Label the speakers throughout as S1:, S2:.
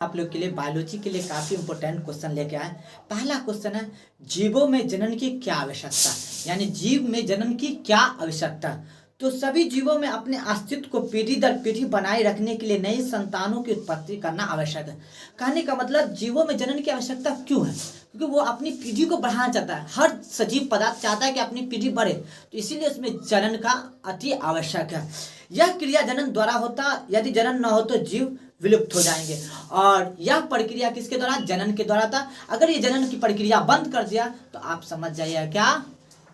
S1: आप लोग के लिए बायोलॉजी के लिए काफ़ी इंपॉर्टेंट क्वेश्चन लेके आए। पहला क्वेश्चन है, जीवों में जनन की क्या आवश्यकता, यानी जीव में जनन की क्या आवश्यकता। तो सभी जीवों में अपने अस्तित्व को पीढ़ी दर पीढ़ी बनाए रखने के लिए नई संतानों की उत्पत्ति करना आवश्यक है। कहने का मतलब जीवों में जनन की आवश्यकता क्यों है, क्योंकि वो अपनी पीढ़ी को बढ़ाना चाहता है। हर सजीव पदार्थ चाहता है कि अपनी पीढ़ी बढ़े, तो इसीलिए उसमें जनन का अति आवश्यक है। यह क्रिया जनन द्वारा होता, यदि जनन न हो तो जीव विलुप्त हो जाएंगे। और यह प्रक्रिया किसके द्वारा, जनन के द्वारा था। अगर ये जनन की प्रक्रिया बंद कर दिया तो आप समझ जाइए क्या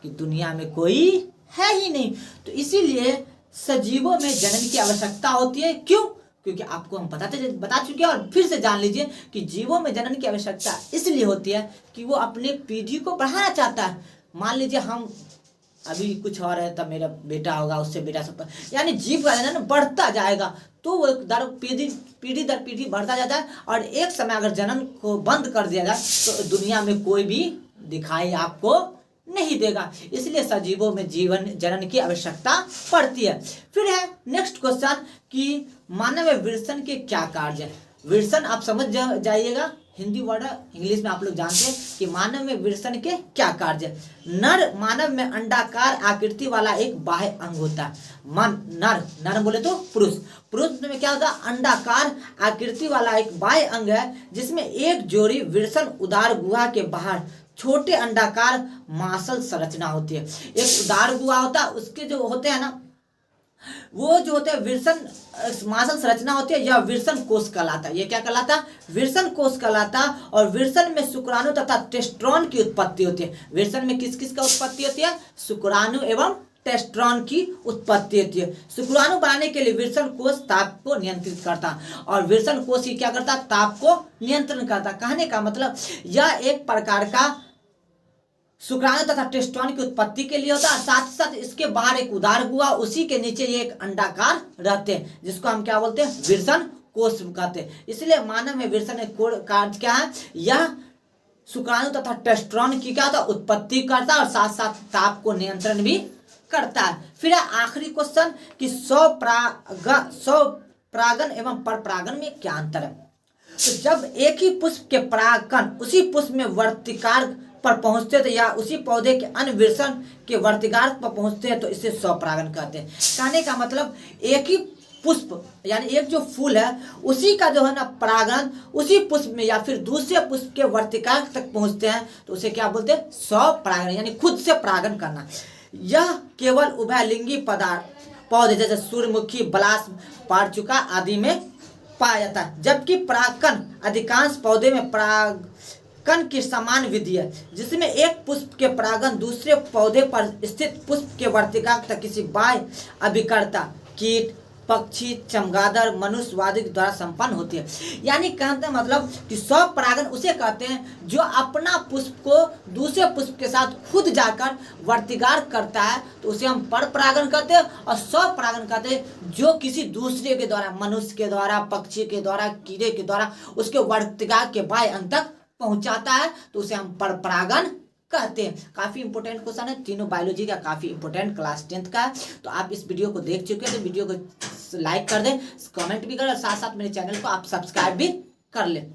S1: कि दुनिया में कोई है ही नहीं। तो इसीलिए सजीवों में जनन की आवश्यकता होती है। क्यों? क्योंकि आपको हम बता चुके हैं और फिर से जान लीजिए कि जीवों में जनन की आवश्यकता इसलिए होती है कि वो अपने पीढ़ी को बढ़ाना चाहता है। मान लीजिए हम अभी कुछ और है, तब मेरा बेटा होगा, उससे बेटा सब, यानी जीव का जनन बढ़ता जाएगा, तो वो पीढ़ी दर पीढ़ी बढ़ता जाता है। और एक समय अगर जनन को बंद कर दिया जाए तो दुनिया में कोई भी दिखाई आपको नहीं देगा। इसलिए सजीवों में जीवन जनन की आवश्यकता पड़ती है। फिर है नेक्स्ट क्वेश्चन कि मानव विवर्तन के क्या कार्य है। विवर्तन आप समझ जाइएगा, हिंदी वर्ड है, इंग्लिश में आप लोग जानते हैं कि मानव में विवर्तन के क्या कार्य है। नर मानव में अंडाकार आकृति वाला एक बाह्य अंग होता है। नर बोले तो पुरुष में क्या होता है, अंडाकार आकृति वाला एक बाह्य अंग है, जिसमें एक जोड़ी विवर्तन उदार गुहा के बाहर छोटे अंडाकार मांसल संरचना होती है। एक उदार गुहा होता है, उसके जो होते हैं ना, वो जो होते हैं विवर्तन मांसल संरचना होती है, यह विवर्तन कोष कहलाता है। ये क्या कहलाता है, विवर्तन कोष कहलाता है। और विवर्तन में शुक्राणु तथा टेस्ट्रॉन की उत्पत्ति होती है। विवर्तन में किस किस का उत्पत्ति होती है, शुक्राणु एवं टेस्ट्रॉन की उत्पत्ति होती है। शुक्राणु बनाने के लिए विवर्तन कोष ताप को नियंत्रित करता है, और विवर्तन कोष ही क्या करता है, ताप को नियंत्रण करता है। कहने का मतलब यह एक प्रकार का शुक्राणु तथा टेस्टोन की उत्पत्ति के लिए होता है। साथ ही साथ इसके बाहर एक उदार गुहा, उसी के नीचे ये एक अंडाकार रहते हैं, जिसको हम क्या बोलते हैं, विवर्तन कोष कहते हैं। इसलिए मानव में विवर्तन कार्य क्या है, यह शुक्राणु तथा टेस्टोन की क्या होता है, उत्पत्ति करता है, और साथ साथ ताप को नियंत्रण भी करता है। फिर आखिरी क्वेश्चन कि स्वपरागन एवं परपरागन में क्या अंतर है। तो जब एक ही पुष्प के परागकण उसी पुष्प में वर्तिकार्क पर पहुंचते हैं, या उसी पौधे के अन्य विवर्तन के वर्तिकार्क पर पहुंचते हैं, तो इसे स्वपरागन कहते हैं। कहने का मतलब एक ही पुष्प यानी एक जो फूल है, उसी का जो है ना परागन उसी पुष्प में या फिर दूसरे पुष्प के वर्तिकार्क तक पहुंचते हैं, तो उसे क्या बोलते हैं, स्वपरागन, यानी खुद से परागन करना। यह केवल उभयलिंगी पौधे जैसे सूर्यमुखी, बलास, पारचुका आदि में पाया जाता है। जबकि परागकण अधिकांश पौधे में परागकण की समान विधि है, जिसमें एक पुष्प के परागन दूसरे पौधे पर स्थित पुष्प के वर्तिकार्क तक किसी बाह्य अभिकर्ता, कीट, पक्षी, चमगादड़, मनुष्य आदि द्वारा संपन्न होती है। यानी कहते हैं मतलब कि स्वपरागन उसे कहते हैं जो अपना पुष्प को दूसरे पुष्प के साथ खुद जाकर वर्तिकार्क करता है, तो उसे हम परपरागन कहते हैं। और स्वपरागन कहते हैं जो किसी दूसरे के द्वारा, मनुष्य के द्वारा, पक्षी के द्वारा, कीड़े के द्वारा उसके वर्तिकार्क के बाह्य अंग तक पहुंचाता है, तो उसे हम परपरागन कहते हैं। काफी इंपॉर्टेंट क्वेश्चन है, तीनों बायोलॉजी का काफी इंपॉर्टेंट क्लास 10th का है। तो आप इस वीडियो को देख चुके हैं तो वीडियो को लाइक कर दें, कमेंट भी करें, और साथ साथ मेरे चैनल को आप सब्सक्राइब भी कर लें।